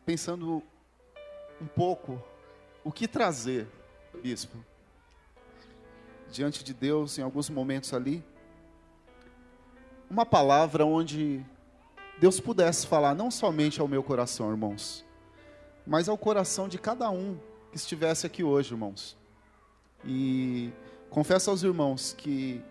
pensando um pouco o que trazer, bispo, diante de Deus em alguns momentos ali, uma palavra onde Deus pudesse falar não somente ao meu coração, irmãos, mas ao coração de cada um que estivesse aqui hoje, irmãos. E confesso aos irmãos que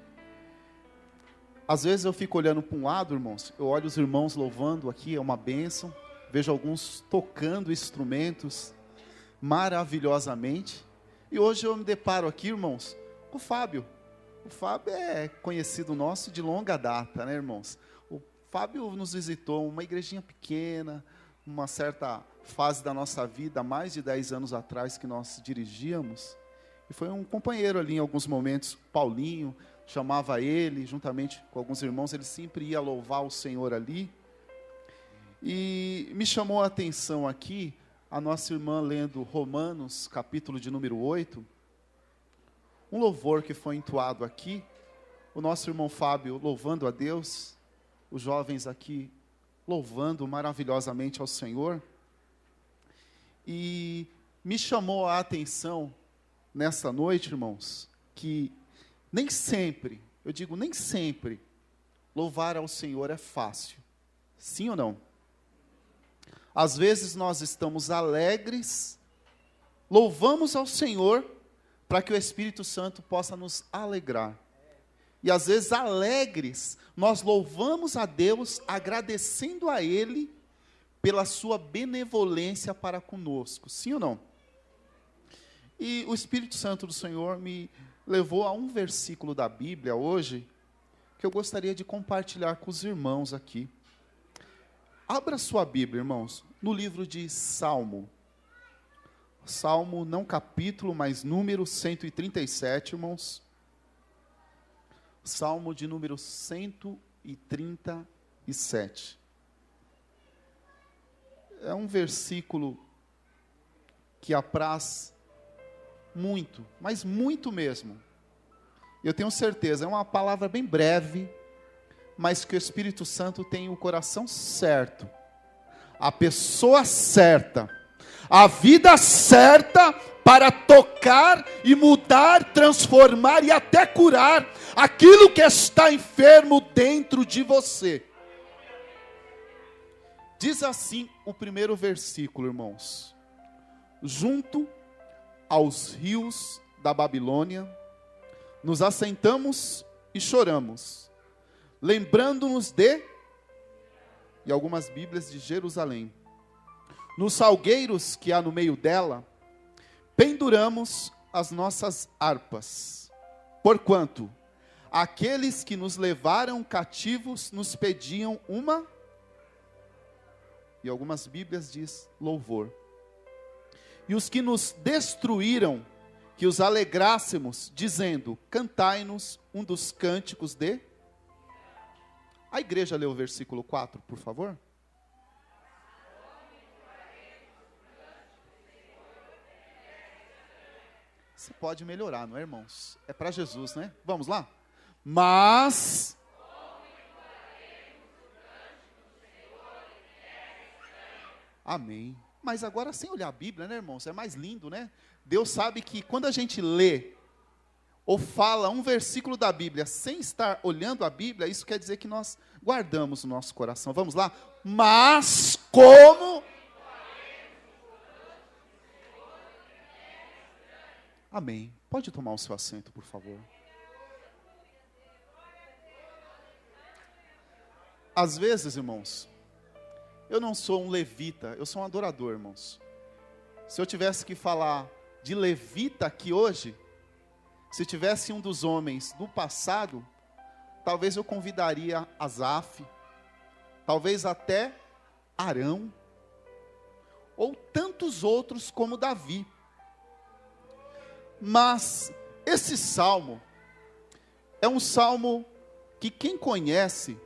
às vezes eu fico olhando para um lado, irmãos, eu olho os irmãos louvando aqui, é uma bênção, vejo alguns tocando instrumentos maravilhosamente, e hoje eu me deparo aqui, irmãos, com o Fábio. O Fábio é conhecido nosso de longa data, né, irmãos? O Fábio nos visitou uma igrejinha pequena, uma certa fase da nossa vida, mais de 10 anos atrás que nós dirigíamos, e foi um companheiro ali em alguns momentos. Paulinho chamava ele, juntamente com alguns irmãos, ele sempre ia louvar o Senhor ali, e me chamou a atenção aqui, a nossa irmã lendo Romanos, capítulo de número 8, um louvor que foi entoado aqui, o nosso irmão Fábio louvando a Deus, os jovens aqui louvando maravilhosamente ao Senhor, e me chamou a atenção nessa noite, irmãos, que nem sempre, eu digo nem sempre, louvar ao Senhor é fácil, sim ou não? Às vezes nós estamos alegres, louvamos ao Senhor, para que o Espírito Santo possa nos alegrar. E às vezes alegres, nós louvamos a Deus, agradecendo a Ele, pela sua benevolência para conosco, sim ou não? E o Espírito Santo do Senhor me levou a um versículo da Bíblia hoje, que eu gostaria de compartilhar com os irmãos aqui. Abra sua Bíblia, irmãos, no livro de Salmo. Salmo, não capítulo, mas número 137, irmãos. Salmo de número 137. É um versículo que apraz muito, mas muito mesmo. Eu tenho certeza, é uma palavra bem breve, mas que o Espírito Santo tem o coração certo, a pessoa certa, a vida certa para tocar e mudar, transformar e até curar aquilo que está enfermo dentro de você. Diz assim o primeiro versículo, irmãos: junto aos rios da Babilônia, nos assentamos e choramos, lembrando-nos e algumas Bíblias de Jerusalém. Nos salgueiros que há no meio dela, penduramos as nossas harpas, porquanto aqueles que nos levaram cativos nos pediam uma, e algumas Bíblias diz louvor. E os que nos destruíram, que os alegrássemos, dizendo, cantai-nos um dos cânticos de... A igreja lê o versículo 4, por favor. Você pode melhorar, não é, irmãos? É para Jesus, né? Vamos lá? Mas... Amém. Mas agora sem olhar a Bíblia, né, irmãos? É mais lindo, né? Deus sabe que quando a gente lê ou fala um versículo da Bíblia sem estar olhando a Bíblia, isso quer dizer que nós guardamos o nosso coração. Vamos lá? Mas como... Amém. Pode tomar o seu assento, por favor. Às vezes, irmãos, eu não sou um levita, eu sou um adorador, irmãos. Se eu tivesse que falar de levita aqui hoje, se tivesse um dos homens do passado, talvez eu convidaria Asaf, talvez até Arão, ou tantos outros como Davi. Mas esse salmo é um salmo que quem conhece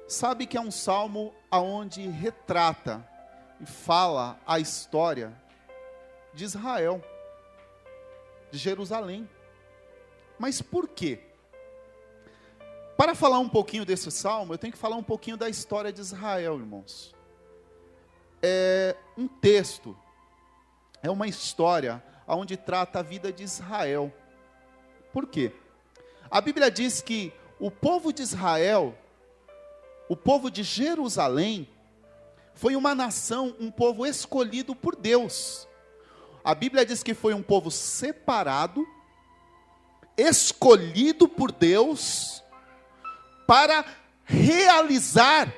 sabe que é um salmo onde retrata e fala a história de Israel, de Jerusalém. Mas por quê? Para falar um pouquinho desse salmo, eu tenho que falar um pouquinho da história de Israel, irmãos. é um texto, é uma história onde trata a vida de Israel. Por quê? A Bíblia diz que o povo de Israel, o povo de Jerusalém, foi uma nação, um povo escolhido por Deus. A Bíblia diz que foi um povo separado, escolhido por Deus, para realizar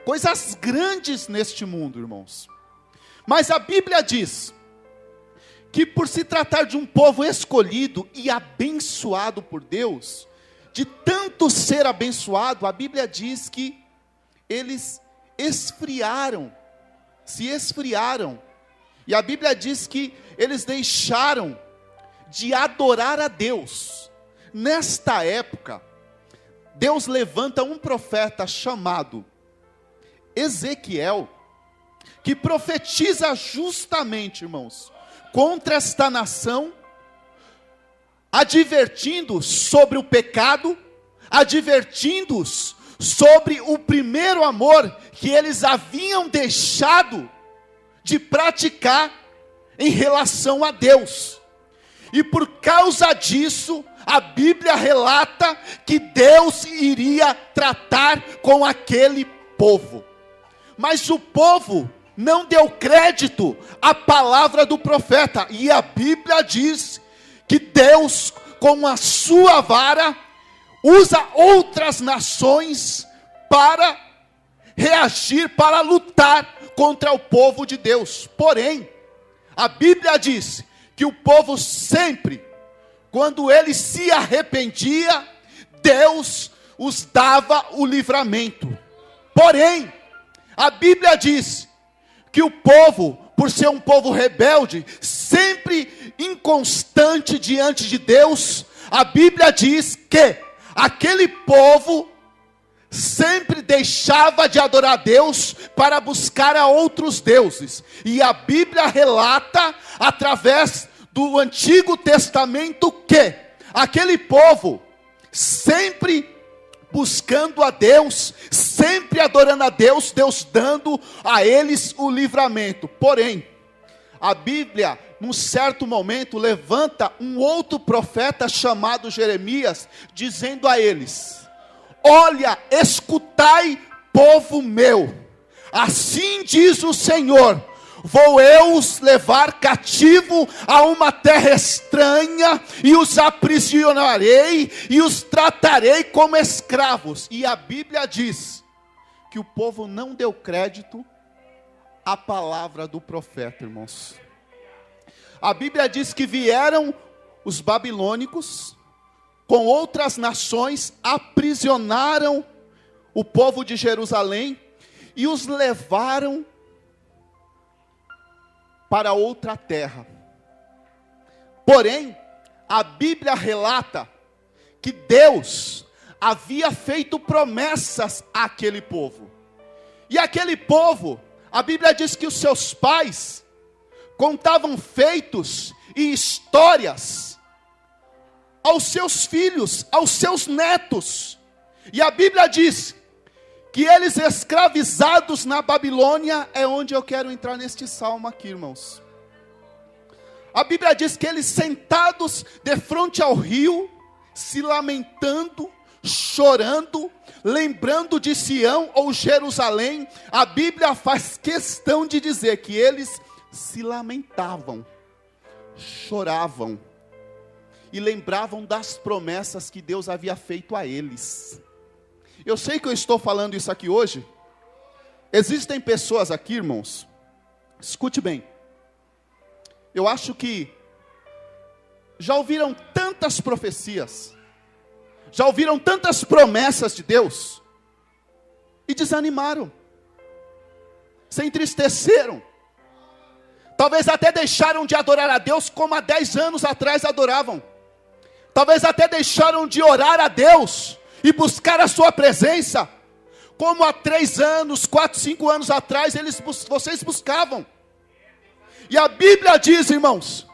coisas grandes neste mundo, irmãos. Mas a Bíblia diz que por se tratar de um povo escolhido e abençoado por Deus, de tanto ser abençoado, a Bíblia diz que eles se esfriaram. E a Bíblia diz que eles deixaram de adorar a Deus. Nesta época, Deus levanta um profeta chamado Ezequiel, que profetiza justamente, irmãos, contra esta nação, advertindo sobre o pecado, advertindo-os sobre o primeiro amor que eles haviam deixado de praticar em relação a Deus. E por causa disso, a Bíblia relata que Deus iria tratar com aquele povo. Mas o povo não deu crédito à palavra do profeta. E a Bíblia diz que Deus, com a sua vara, usa outras nações para reagir, para lutar contra o povo de Deus. Porém, a Bíblia diz que o povo sempre, quando ele se arrependia, Deus os dava o livramento. Porém, a Bíblia diz que o povo, por ser um povo rebelde, sempre inconstante diante de Deus, a Bíblia diz que aquele povo sempre deixava de adorar a Deus para buscar a outros deuses. E a Bíblia relata, através do Antigo Testamento, que aquele povo, sempre buscando a Deus, sempre adorando a Deus, Deus dando a eles o livramento. Porém, a Bíblia, num certo momento, levanta um outro profeta chamado Jeremias, dizendo a eles: olha, escutai, povo meu, assim diz o Senhor, vou eu os levar cativo a uma terra estranha, e os aprisionarei, e os tratarei como escravos. E a Bíblia diz que o povo não deu crédito à palavra do profeta, irmãos. A Bíblia diz que vieram os babilônicos, com outras nações, aprisionaram o povo de Jerusalém, e os levaram para outra terra. Porém, a Bíblia relata que Deus havia feito promessas àquele povo. E aquele povo, a Bíblia diz que os seus pais contavam feitos e histórias aos seus filhos, aos seus netos. E a Bíblia diz que eles, escravizados na Babilônia, é onde eu quero entrar neste salmo aqui, irmãos. A Bíblia diz que eles, sentados de frente ao rio, se lamentando, chorando, lembrando de Sião ou Jerusalém, a Bíblia faz questão de dizer que eles se lamentavam, choravam e lembravam das promessas que Deus havia feito a eles. Eu sei que eu estou falando isso aqui hoje. Existem pessoas aqui, irmãos, escute bem, eu acho que já ouviram tantas profecias, já ouviram tantas promessas de Deus, e desanimaram, se entristeceram, talvez até deixaram de adorar a Deus como há 10 anos atrás adoravam, talvez até deixaram de orar a Deus e buscar a sua presença, como há 3 anos, 4, 5 anos atrás, vocês buscavam. E a Bíblia diz, irmãos,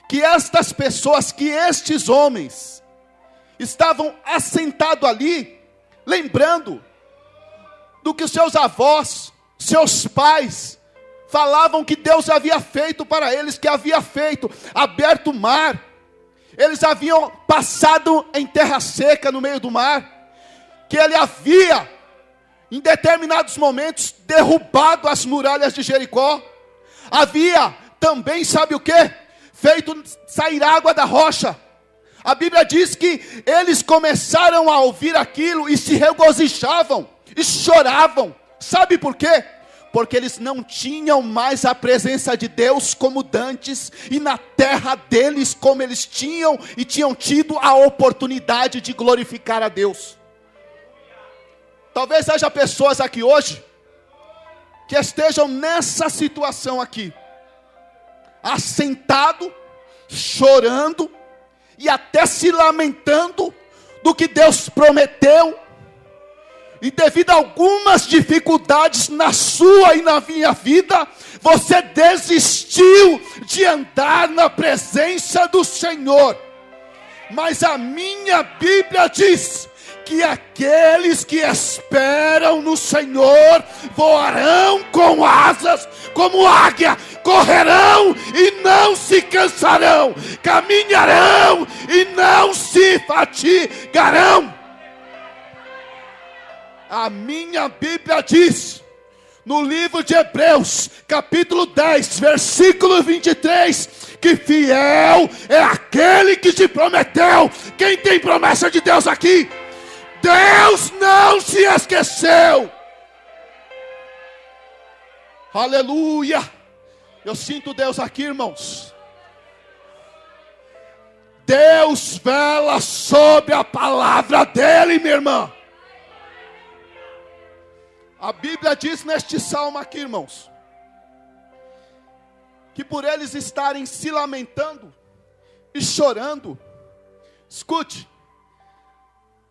que estas pessoas, que estes homens, estavam assentados ali, lembrando do que os seus avós, seus pais, falavam que Deus havia feito para eles, que havia feito, aberto o mar. Eles haviam passado em terra seca no meio do mar. Que Ele havia, em determinados momentos, derrubado as muralhas de Jericó. Havia também, sabe o que? Feito sair água da rocha. A Bíblia diz que eles começaram a ouvir aquilo e se regozijavam, e choravam. Sabe por quê? Porque eles não tinham mais a presença de Deus como dantes, e na terra deles como eles tinham e tinham tido a oportunidade de glorificar a Deus. Talvez haja pessoas aqui hoje, que estejam nessa situação aqui, assentado, chorando, e até se lamentando do que Deus prometeu, e devido a algumas dificuldades na sua e na minha vida, você desistiu de andar na presença do Senhor. Mas a minha Bíblia diz que aqueles que esperam no Senhor voarão com asas como águia, correrão e não se cansarão, caminharão e não se fatigarão. A minha Bíblia diz, no livro de Hebreus, capítulo 10, versículo 23, que fiel é aquele que te prometeu. Quem tem promessa de Deus aqui? Deus não se esqueceu. Aleluia. Eu sinto Deus aqui, irmãos. Deus vela sobre a palavra dele, minha irmã. A Bíblia diz neste salmo aqui, irmãos, que por eles estarem se lamentando e chorando, escute,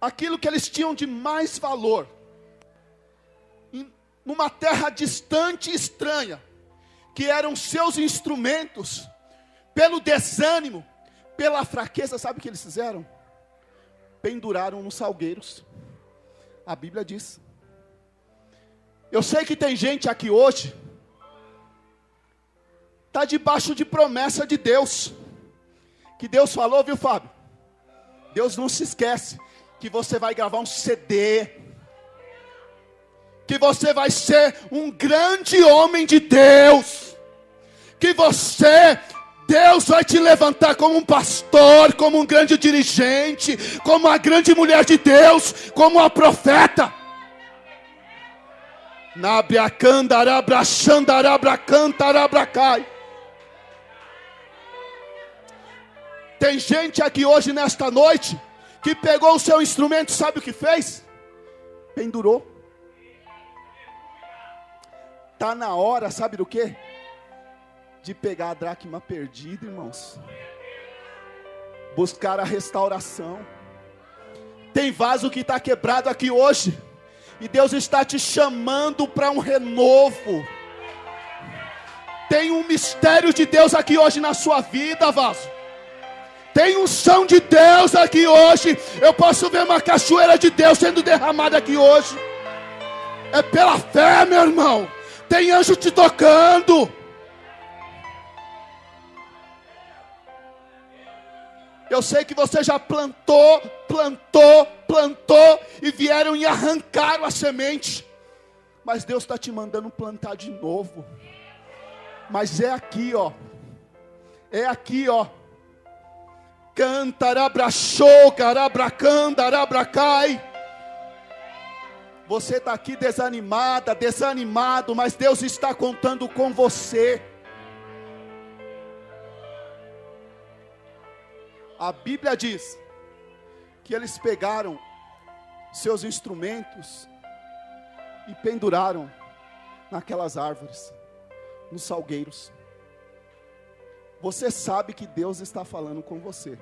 aquilo que eles tinham de mais valor, numa terra distante e estranha, que eram seus instrumentos, pelo desânimo, pela fraqueza, sabe o que eles fizeram? Penduraram nos salgueiros. A Bíblia diz. Eu sei que tem gente aqui hoje, está debaixo de promessa de Deus, que Deus falou, viu, Fábio? Deus não se esquece que você vai gravar um CD, que você vai ser um grande homem de Deus, que Deus vai te levantar como um pastor, como um grande dirigente, como uma grande mulher de Deus, como uma profeta. Tem gente aqui hoje, nesta noite, que pegou o seu instrumento, sabe o que fez? Pendurou. Está na hora, sabe do quê? De pegar a dracma perdida, irmãos. Buscar a restauração. Tem vaso que está quebrado aqui hoje, e Deus está te chamando para um renovo. Tem um mistério de Deus aqui hoje na sua vida, vaso. Tem unção de Deus aqui hoje. Eu posso ver uma cachoeira de Deus sendo derramada aqui hoje. É pela fé, meu irmão. Tem anjo te tocando. Eu sei que você já plantou e vieram e arrancaram a semente. Mas Deus está te mandando plantar de novo. Mas é aqui, ó. É aqui, ó. Cantarabrachou, carabracandarabacai. Você está aqui desanimada, desanimado, mas Deus está contando com você. A Bíblia diz que eles pegaram seus instrumentos e penduraram naquelas árvores, nos salgueiros. Você sabe que Deus está falando com você.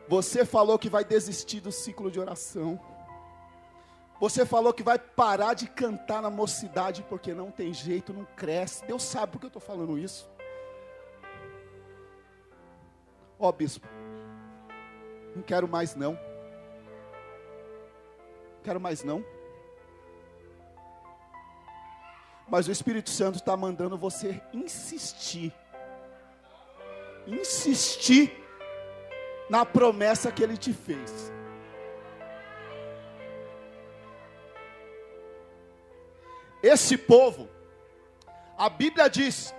Você falou que vai desistir do ciclo de oração. Você falou que vai parar de cantar na mocidade porque não tem jeito, não cresce. Deus sabe por que eu estou falando isso. Ó, bispo, não quero mais não. Quero mais não. Mas o Espírito Santo está mandando você insistir. Insistir na promessa que Ele te fez. Esse povo, a Bíblia diz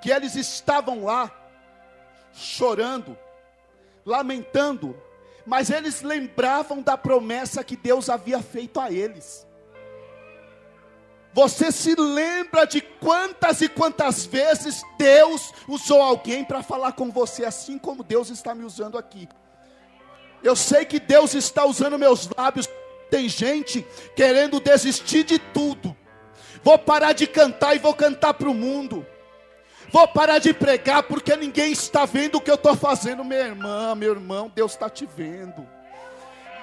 que eles estavam lá, chorando, lamentando, mas eles lembravam da promessa que Deus havia feito a eles. Você se lembra de quantas e quantas vezes Deus usou alguém para falar com você, assim como Deus está me usando aqui? Eu sei que Deus está usando meus lábios. Tem gente querendo desistir de tudo. Vou parar de cantar e vou cantar para o mundo. Vou parar de pregar porque ninguém está vendo o que eu estou fazendo. Minha irmã, meu irmão, Deus está te vendo.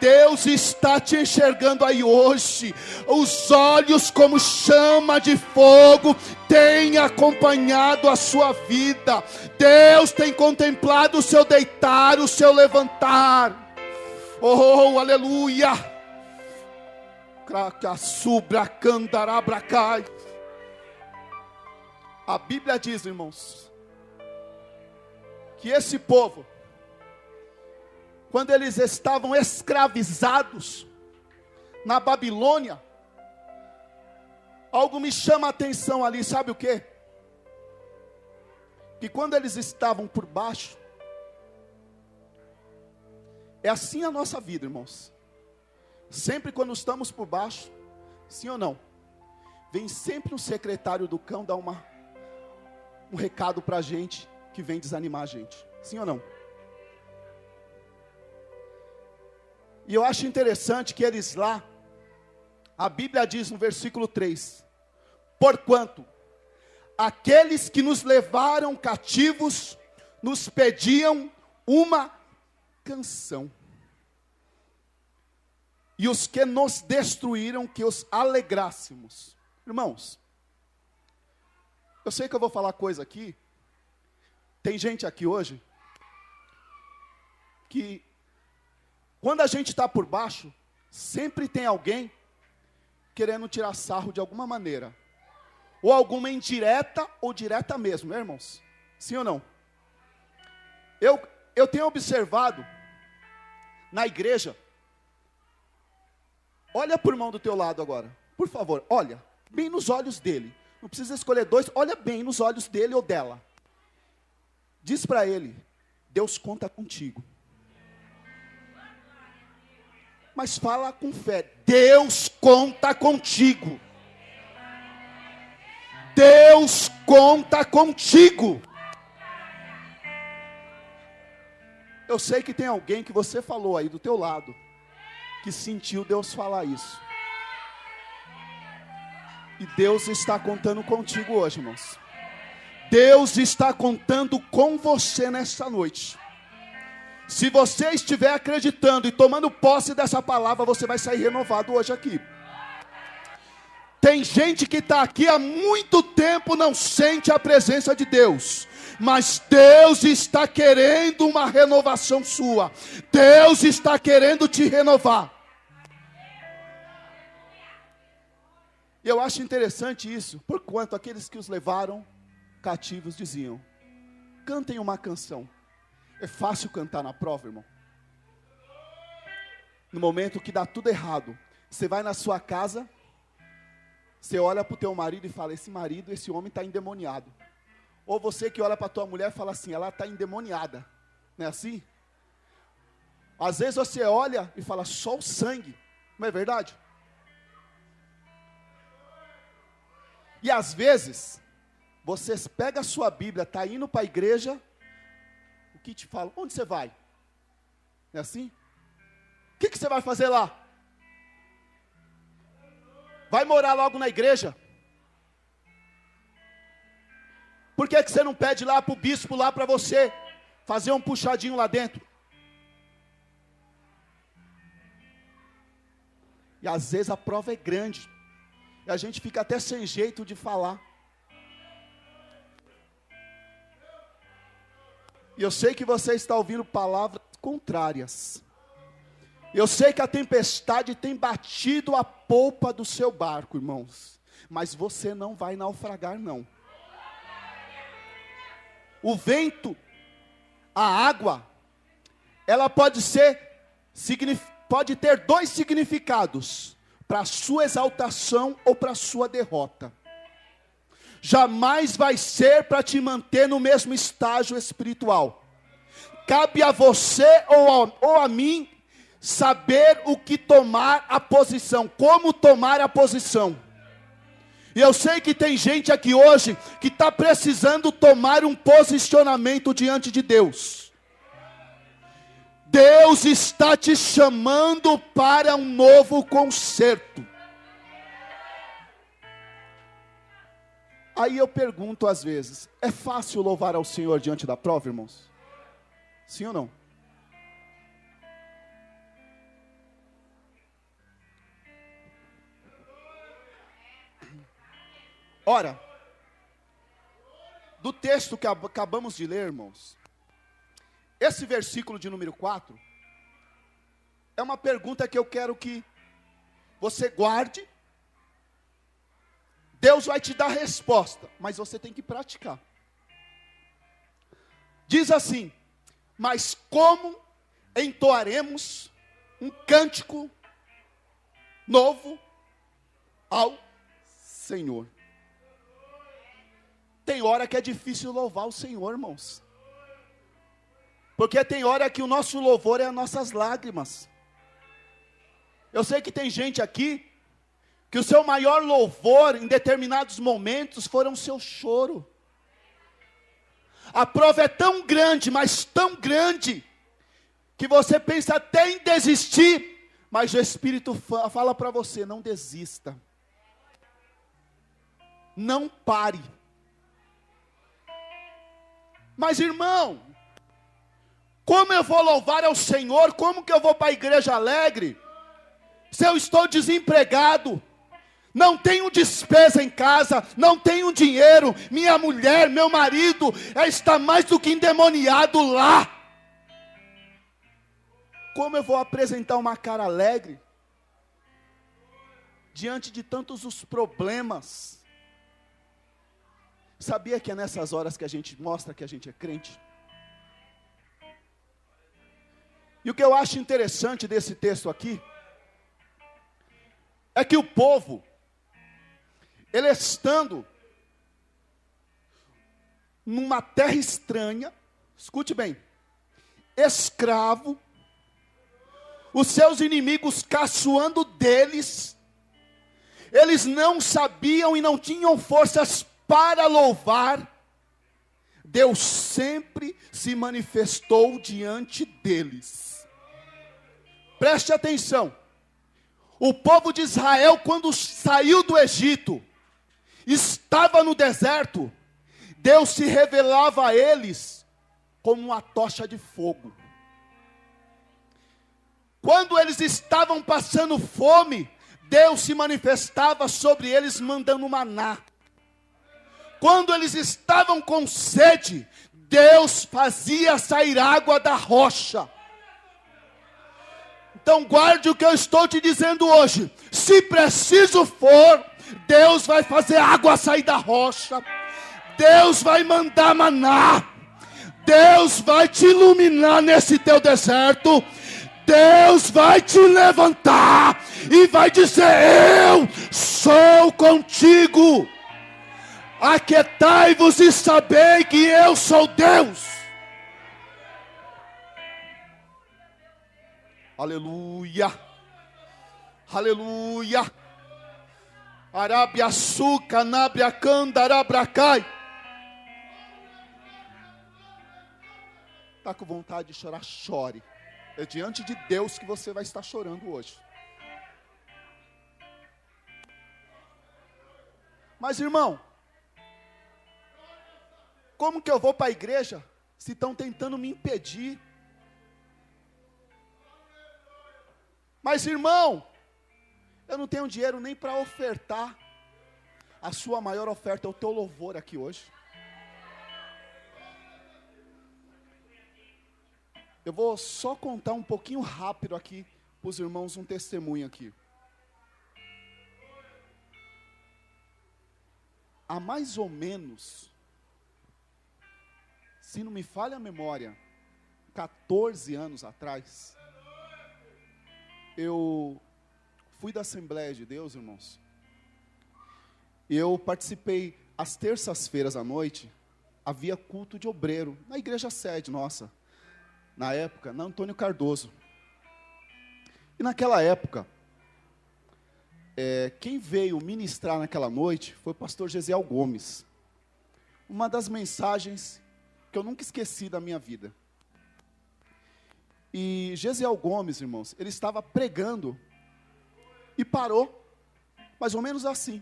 Deus está te enxergando aí hoje. Os olhos como chama de fogo têm acompanhado a sua vida. Deus tem contemplado o seu deitar, o seu levantar. Oh, aleluia. A Bíblia diz, irmãos, que esse povo, quando eles estavam escravizados na Babilônia, algo me chama a atenção ali, sabe o quê? Que quando eles estavam por baixo, é assim a nossa vida, irmãos. Sempre quando estamos por baixo, sim ou não? Vem sempre um secretário do cão dar um recado para a gente, que vem desanimar a gente, sim ou não? E eu acho interessante que eles lá, a Bíblia diz no versículo 3, porquanto aqueles que nos levaram cativos, nos pediam uma canção, e os que nos destruíram, que os alegrássemos. Irmãos, eu sei que eu vou falar coisa aqui, tem gente aqui hoje, que quando a gente está por baixo, sempre tem alguém querendo tirar sarro de alguma maneira, ou alguma indireta, ou direta mesmo, né, irmãos? Sim ou não? Eu tenho observado, na igreja, olha para o irmão do teu lado agora, por favor, olha, bem nos olhos dele, não precisa escolher dois, olha bem nos olhos dele ou dela, diz para ele, Deus conta contigo. Mas fala com fé, Deus conta contigo. Deus conta contigo. Eu sei que tem alguém que você falou aí do teu lado, que sentiu Deus falar isso. E Deus está contando contigo hoje, irmãos. Deus está contando com você nesta noite. Se você estiver acreditando e tomando posse dessa palavra, você vai sair renovado hoje aqui. Tem gente que está aqui há muito tempo, não sente a presença de Deus, mas Deus está querendo uma renovação sua. Deus está querendo te renovar. Eu acho interessante isso, porquanto aqueles que os levaram cativos diziam, cantem uma canção. É fácil cantar na prova, irmão. No momento que dá tudo errado, você vai na sua casa, você olha para o teu marido e fala, esse homem está endemoniado. Ou você que olha para a tua mulher e fala assim, ela está endemoniada. Não é assim? Às vezes você olha e fala, só o sangue. Não é verdade? E às vezes, você pega a sua Bíblia, está indo para a igreja, o que te fala? Onde você vai? Não é assim? O que você vai fazer lá? Vai morar logo na igreja? Por que você não pede lá para o bispo, lá para você, fazer um puxadinho lá dentro? E às vezes a prova é grande, e a gente fica até sem jeito de falar. E eu sei que você está ouvindo palavras contrárias. Eu sei que a tempestade tem batido a polpa do seu barco, irmãos. mas você não vai naufragar, não. O vento, a água, ela pode ter dois significados, para a sua exaltação ou para a sua derrota. Jamais vai ser para te manter no mesmo estágio espiritual. Cabe a você ou a mim saber o que tomar a posição, como tomar a posição. E eu sei que tem gente aqui hoje que está precisando tomar um posicionamento diante de Deus. Deus está te chamando para um novo concerto. Aí eu pergunto às vezes, é fácil louvar ao Senhor diante da prova, irmãos? Sim ou não? Ora, do texto que acabamos de ler, irmãos, esse versículo de número 4, é uma pergunta que eu quero que você guarde. Deus vai te dar resposta, mas você tem que praticar. Diz assim: mas como entoaremos um cântico novo ao Senhor? Tem hora que é difícil louvar o Senhor, irmãos. Porque tem hora que o nosso louvor é as nossas lágrimas. Eu sei que tem gente aqui que o seu maior louvor em determinados momentos foram o seu choro. A prova é tão grande, mas tão grande, que você pensa até em desistir, mas o Espírito fala para você: não desista. Não pare. Mas irmão, como eu vou louvar ao Senhor? Como que eu vou para a igreja alegre? Se eu estou desempregado, não tenho despesa em casa, não tenho dinheiro, minha mulher, meu marido, está mais do que endemoniado lá. Como eu vou apresentar uma cara alegre diante de tantos os problemas? Sabia que é nessas horas que a gente mostra que a gente é crente? E o que eu acho interessante desse texto aqui, é que o povo, ele estando numa terra estranha, escute bem, escravo, os seus inimigos caçoando deles, eles não sabiam e não tinham forças para louvar. Deus sempre se manifestou diante deles. Preste atenção. O povo de Israel, quando saiu do Egito, estava no deserto, Deus se revelava a eles como uma tocha de fogo. Quando eles estavam passando fome, Deus se manifestava sobre eles mandando maná. Quando eles estavam com sede, Deus fazia sair água da rocha. Então guarde o que eu estou te dizendo hoje. Se preciso for, Deus vai fazer água sair da rocha. Deus vai mandar maná. Deus vai te iluminar nesse teu deserto. Deus vai te levantar e vai dizer: eu sou contigo. Aquietai-vos e sabei que eu sou Deus. Aleluia. Aleluia. Arabiaçuca, nabriacanda, arabracai. Está com vontade de chorar? Chore. É diante de Deus que você vai estar chorando hoje. Mas irmão, como que eu vou para a igreja se estão tentando me impedir? Mas irmão, eu não tenho dinheiro nem para ofertar. A sua maior oferta é o teu louvor aqui hoje. Eu vou só contar um pouquinho rápido aqui para os irmãos um testemunho aqui. há mais ou menos, se não me falha a memória, 14 anos atrás, eu fui da Assembleia de Deus, irmãos. Eu participei, às terças-feiras à noite, havia culto de obreiro, na igreja sede nossa, na época, na Antônio Cardoso. E naquela época, quem veio ministrar naquela noite foi o pastor Gesiel Gomes. Uma das mensagens que eu nunca esqueci da minha vida. E Gesiel Gomes, irmãos, ele estava pregando e parou, mais ou menos assim.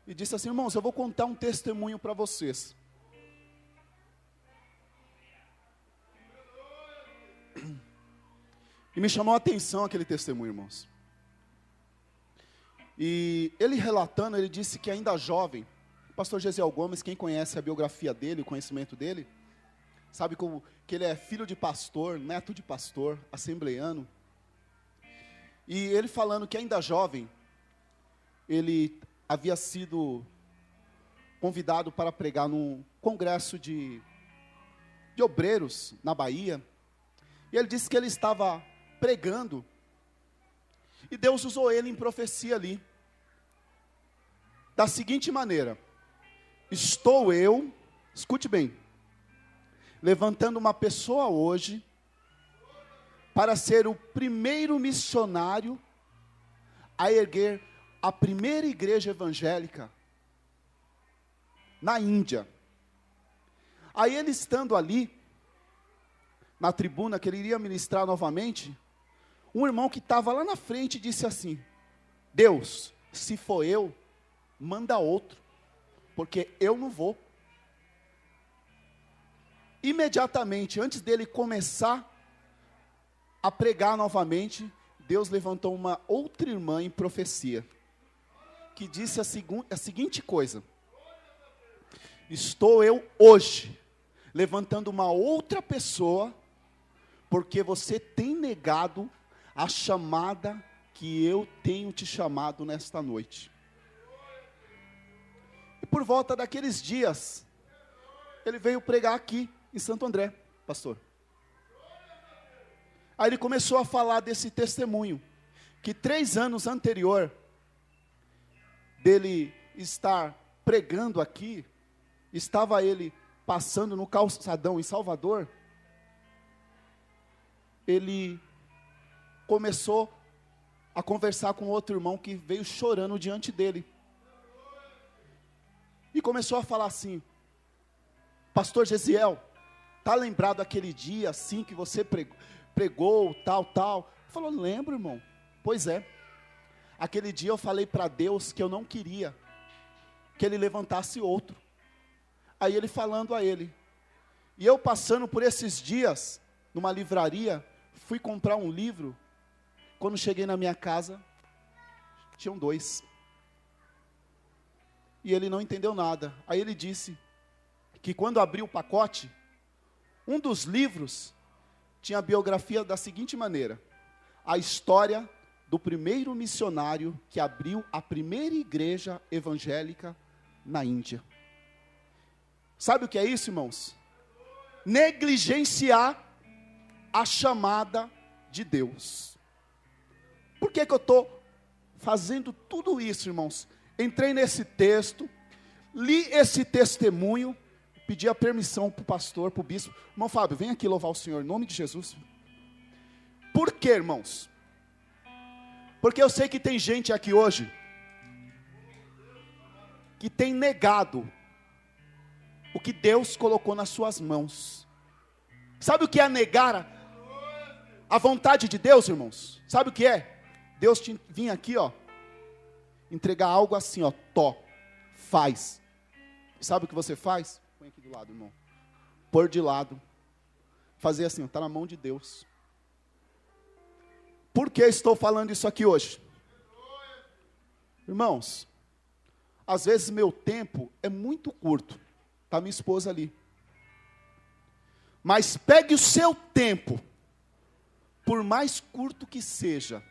E disse assim: irmãos, eu vou contar um testemunho para vocês. E me chamou a atenção aquele testemunho, irmãos. E ele relatando, ele disse que ainda jovem, o pastor Gesiel Gomes, quem conhece a biografia dele, o conhecimento dele, sabe que ele é filho de pastor, neto de pastor, assembleiano. E ele falando que ainda jovem, ele havia sido convidado para pregar num congresso de obreiros na Bahia. E ele disse que ele estava pregando, e Deus usou ele em profecia ali, da seguinte maneira: estou eu, escute bem, levantando uma pessoa hoje, para ser o primeiro missionário a erguer a primeira igreja evangélica na Índia. Aí ele estando ali, na tribuna, que ele iria ministrar novamente, um irmão que estava lá na frente disse assim: Deus, se for eu, manda outro, porque eu não vou. Imediatamente, antes dele começar a pregar novamente, Deus levantou uma outra irmã em profecia, que disse a seguinte coisa: estou eu hoje, levantando uma outra pessoa, porque você tem negado a chamada que eu tenho te chamado nesta noite. E por volta daqueles dias, ele veio pregar aqui em Santo André, pastor. Aí ele começou a falar desse testemunho, que 3 anos anterior dele estar pregando aqui, estava ele passando no calçadão em Salvador, ele começou a conversar com outro irmão que veio chorando diante dele. E começou a falar assim: pastor Gesiel, está lembrado aquele dia assim que você pregou, tal? Falou: lembro, irmão. Pois é, aquele dia eu falei para Deus que eu não queria que ele levantasse outro. Aí ele falando a ele, e eu passando por esses dias, numa livraria, fui comprar um livro. Quando cheguei na minha casa, tinham 2. E ele não entendeu nada. Aí ele disse que quando abriu o pacote, um dos livros tinha a biografia da seguinte maneira: a história do primeiro missionário que abriu a primeira igreja evangélica na Índia. Sabe o que é isso, irmãos? Negligenciar a chamada de Deus. Por que eu estou fazendo tudo isso, irmãos? Entrei nesse texto, li esse testemunho, pedi a permissão para o pastor, para o bispo. Irmão Fábio, vem aqui louvar o Senhor, em nome de Jesus. Por quê, irmãos? Porque eu sei que tem gente aqui hoje que tem negado o que Deus colocou nas suas mãos. Sabe o que é negar a vontade de Deus, irmãos? Sabe o que é? Deus te vinha aqui, ó, entregar algo assim, ó, faz. Sabe o que você faz? Põe aqui do lado, irmão. Pôr de lado. Fazer assim, está na mão de Deus. Por que estou falando isso aqui hoje? Irmãos, às vezes meu tempo é muito curto. Está minha esposa ali. Mas pegue o seu tempo, por mais curto que seja,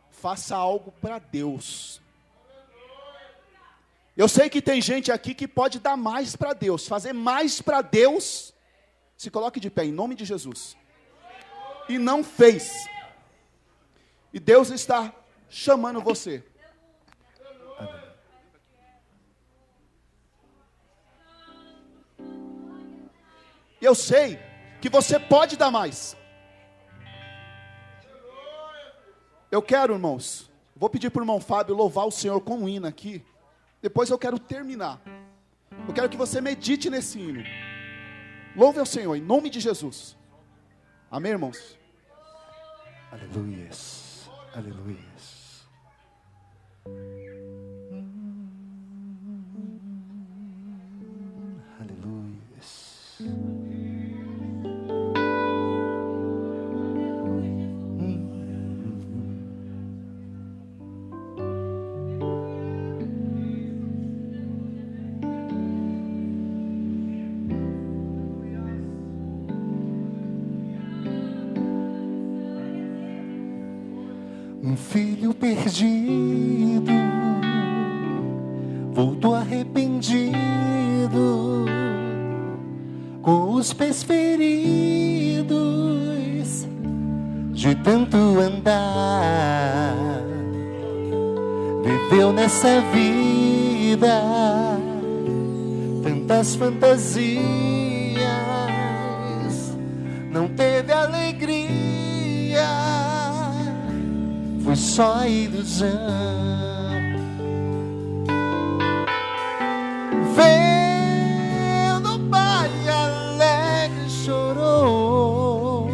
faça algo para Deus. Eu sei que tem gente aqui que pode dar mais para Deus, fazer mais para Deus. Se coloque de pé, em nome de Jesus. E não fez. E Deus está chamando você. E eu sei que você pode dar mais. Eu quero, irmãos, vou pedir para o irmão Fábio louvar o Senhor com um hino aqui. Depois eu quero terminar. Eu quero que você medite nesse hino. Louve ao Senhor, em nome de Jesus. Amém, irmãos? Aleluia. Aleluia. Um filho perdido voltou arrependido, com os pés feridos de tanto andar. Viveu nessa vida tantas fantasias, não teve alegria, foi só ilusão. Vendo o pai alegre chorou,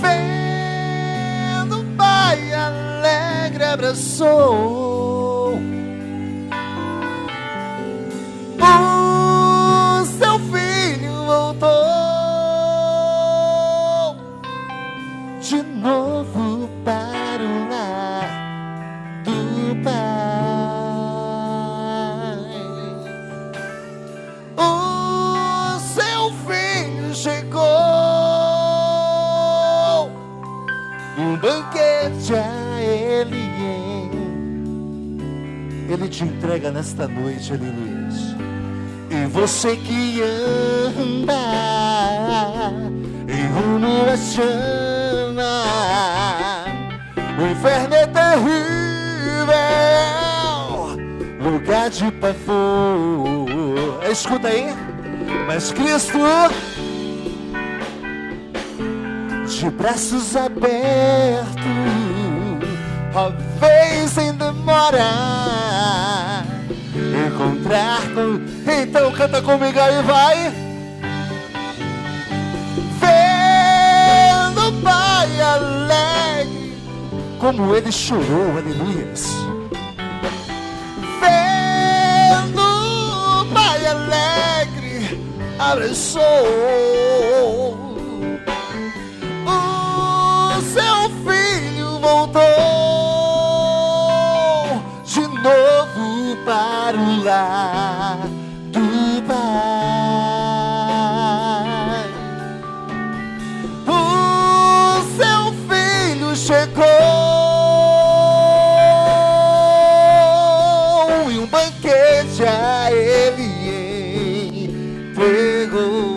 vendo o pai alegre abraçou o seu filho, voltou de novo para o lar do Pai. O seu filho chegou, um banquete a ele te entrega nesta noite, aleluia. E você que anda em rumo à chama, o inferno é terrível, lugar de pavor. Escuta aí, mas Cristo de braços abertos, a vez em demorar encontrar com... Então canta comigo aí, vai. Vendo o Pai alegre, como ele chorou, aleluias. Vendo o Pai alegre, abraçou o seu filho, voltou de novo para o lar do Pai. O seu filho chegou e um banquete a ele entregou.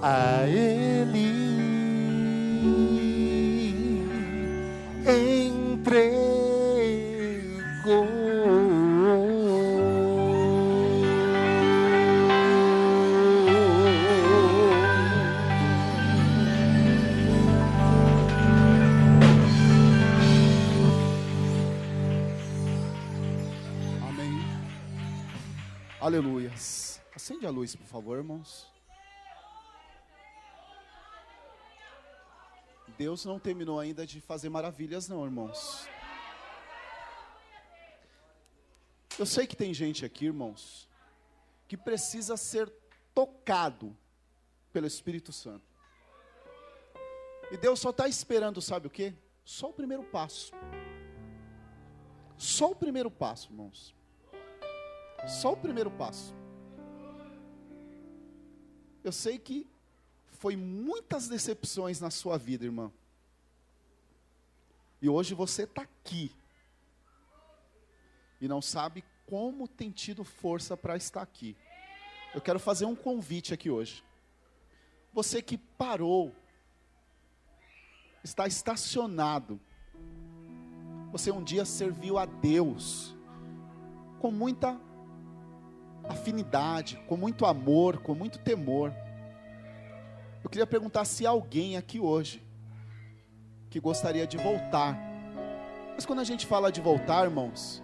A ele entregou. Aleluias. Acende a luz, por favor, irmãos. Deus não terminou ainda de fazer maravilhas, não, irmãos. Eu sei que tem gente aqui, irmãos, que precisa ser tocado pelo Espírito Santo. E Deus só está esperando, sabe o quê? Só o primeiro passo. Só o primeiro passo, irmãos. Só o primeiro passo. Eu sei que foi muitas decepções na sua vida, irmã. E hoje você está aqui. E não sabe como tem tido força para estar aqui. Eu quero fazer um convite aqui hoje. Você que parou, está estacionado. Você um dia serviu a Deus com muita afinidade, com muito amor, com muito temor. Eu queria perguntar se há alguém aqui hoje que gostaria de voltar. Mas quando a gente fala de voltar, irmãos,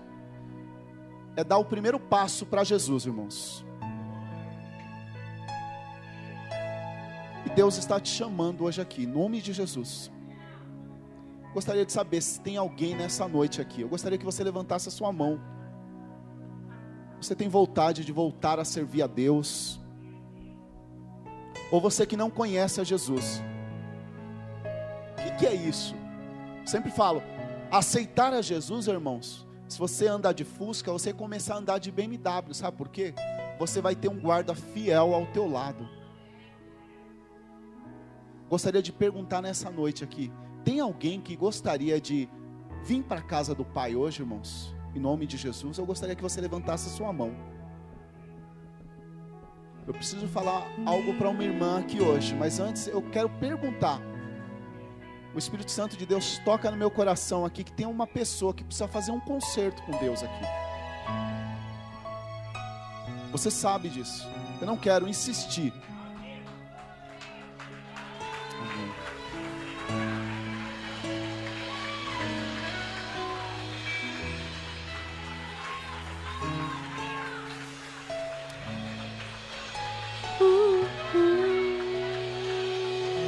é dar o primeiro passo para Jesus, irmãos. E Deus está te chamando hoje aqui, em nome de Jesus. Gostaria de saber se tem alguém nessa noite aqui. Eu gostaria que você levantasse a sua mão. Você tem vontade de voltar a servir a Deus? Ou você que não conhece a Jesus? O que é isso? Sempre falo, aceitar a Jesus, irmãos. Se você andar de Fusca, você começar a andar de BMW, sabe por quê? Você vai ter um guarda fiel ao teu lado. Gostaria de perguntar nessa noite aqui, tem alguém que gostaria de vir para a casa do Pai hoje, irmãos? Em nome de Jesus, eu gostaria que você levantasse a sua mão. Eu preciso falar algo para uma irmã aqui hoje, mas antes eu quero perguntar. O Espírito Santo de Deus toca no meu coração aqui que tem uma pessoa que precisa fazer um concerto com Deus aqui. Você sabe disso. Eu não quero insistir.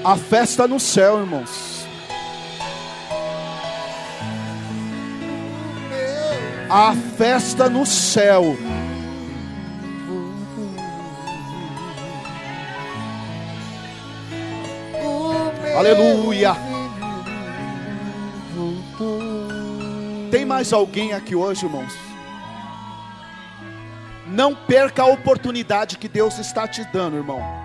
A festa no céu, irmãos. A festa no céu. Aleluia. Tem mais alguém aqui hoje, irmãos? Não perca a oportunidade que Deus está te dando, irmão.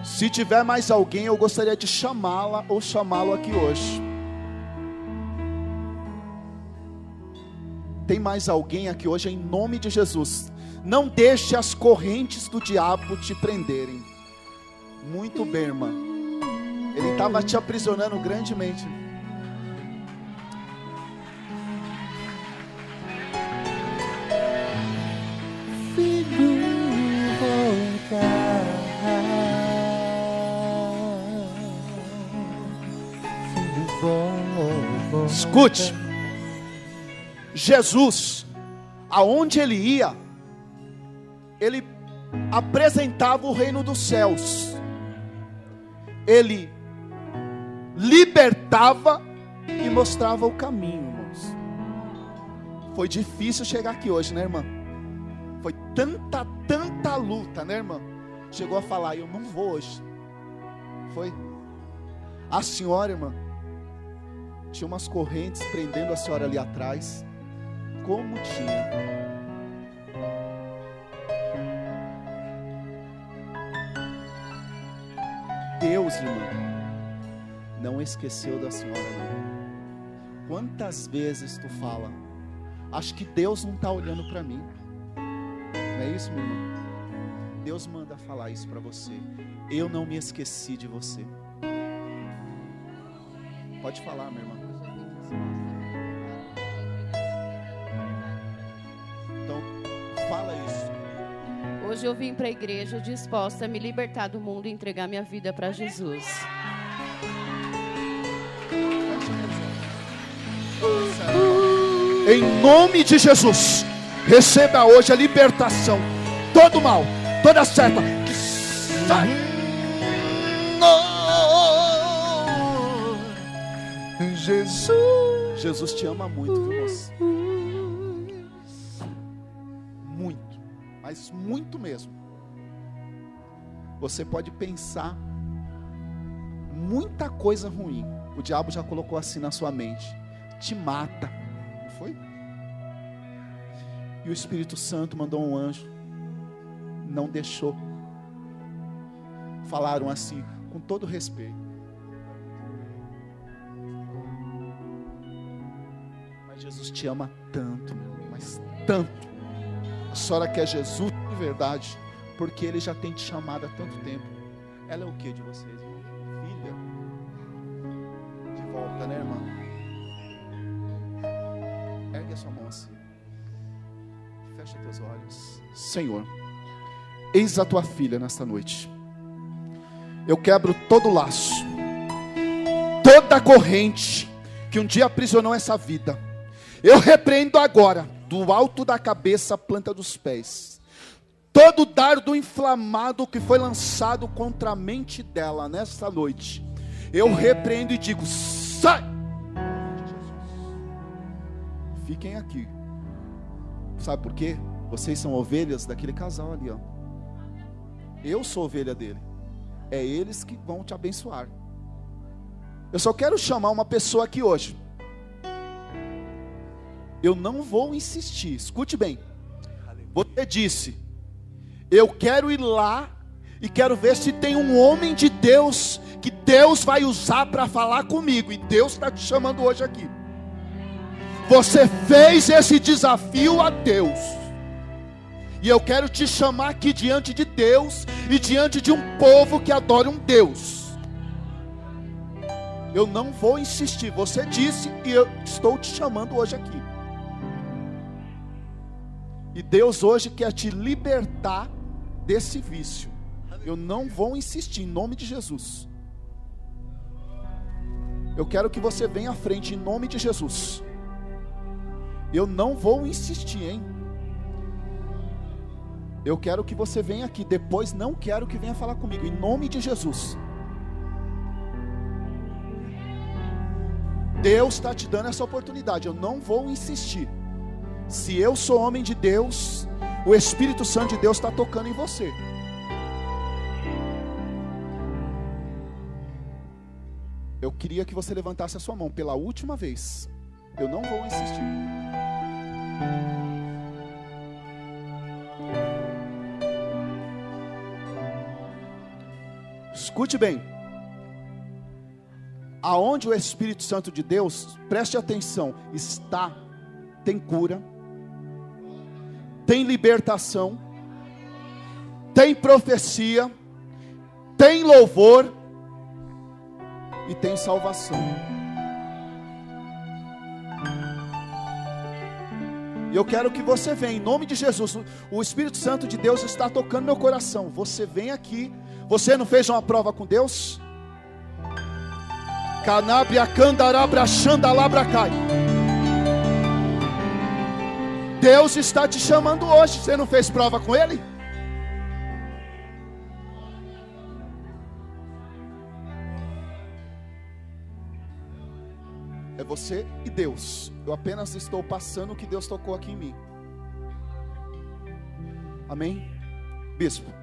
Se tiver mais alguém, eu gostaria de chamá-la ou chamá-lo aqui hoje. Tem mais alguém aqui hoje, em nome de Jesus. Não deixe as correntes do diabo te prenderem. Muito bem, irmã. Ele estava te aprisionando grandemente. Escute, Jesus, aonde ele ia, ele apresentava o reino dos céus, ele libertava e mostrava o caminho, irmãos. Foi difícil chegar aqui hoje, né, irmã? Foi tanta luta, né, irmã? Chegou a falar, eu não vou hoje. Foi. A senhora, irmã, tinha umas correntes prendendo a senhora ali atrás. Como tinha. Deus, irmã, não esqueceu da senhora, não. Quantas vezes tu fala, acho que Deus não está olhando para mim. Não é isso, minha irmã? Deus manda falar isso para você. Eu não me esqueci de você. Pode falar, minha irmã. Então, fala isso. Hoje eu vim para a igreja disposta a me libertar do mundo e entregar minha vida para Jesus. Em nome de Jesus, receba hoje a libertação. Todo mal, toda seta, que sai. Jesus te ama muito, viu, moço? Muito, mas muito mesmo. Você pode pensar muita coisa ruim. O diabo já colocou assim na sua mente. Te mata, não foi? E o Espírito Santo mandou um anjo, não deixou. Falaram assim, com todo respeito. Mas Jesus te ama tanto, mas tanto. A senhora quer Jesus de verdade, porque Ele já tem te chamado há tanto tempo. Ela é o que de vocês? Filha. De volta, né, irmã? Ergue a sua mão assim. Fecha teus olhos. Senhor, eis a tua filha nesta noite. Eu quebro todo laço, toda corrente que um dia aprisionou essa vida. Eu repreendo agora, do alto da cabeça à planta dos pés, todo dardo inflamado que foi lançado contra a mente dela nesta noite. Eu repreendo e digo: sai! Fiquem aqui. Sabe por quê? Vocês são ovelhas daquele casal ali, ó. Eu sou ovelha dele. É eles que vão te abençoar. Eu só quero chamar uma pessoa aqui hoje. Eu não vou insistir. Escute bem. Você disse: eu quero ir lá e quero ver se tem um homem de Deus que Deus vai usar para falar comigo. E Deus está te chamando hoje aqui. Você fez esse desafio a Deus. E eu quero te chamar aqui diante de Deus e diante de um povo que adora um Deus. Eu não vou insistir. Você disse e eu estou te chamando hoje aqui. E Deus hoje quer te libertar desse vício. Eu não vou insistir, em nome de Jesus. Eu quero que você venha à frente, em nome de Jesus. Eu não vou insistir, hein? Eu quero que você venha aqui. Depois não quero que venha falar comigo, em nome de Jesus. Deus está te dando essa oportunidade. Eu não vou insistir. Se eu sou homem de Deus, o Espírito Santo de Deus está tocando em você. Eu queria que você levantasse a sua mão pela última vez. Eu não vou insistir. Escute bem. Aonde o Espírito Santo de Deus, preste atenção, está, tem cura, tem libertação, tem profecia, tem louvor e tem salvação. E eu quero que você venha, em nome de Jesus. O Espírito Santo de Deus está tocando meu coração. Você vem aqui. Você não fez uma prova com Deus? Canabria, candarabra, xandalabra, cai. Deus está te chamando hoje. Você não fez prova com Ele? É você e Deus. Eu apenas estou passando o que Deus tocou aqui em mim. Amém? Bispo.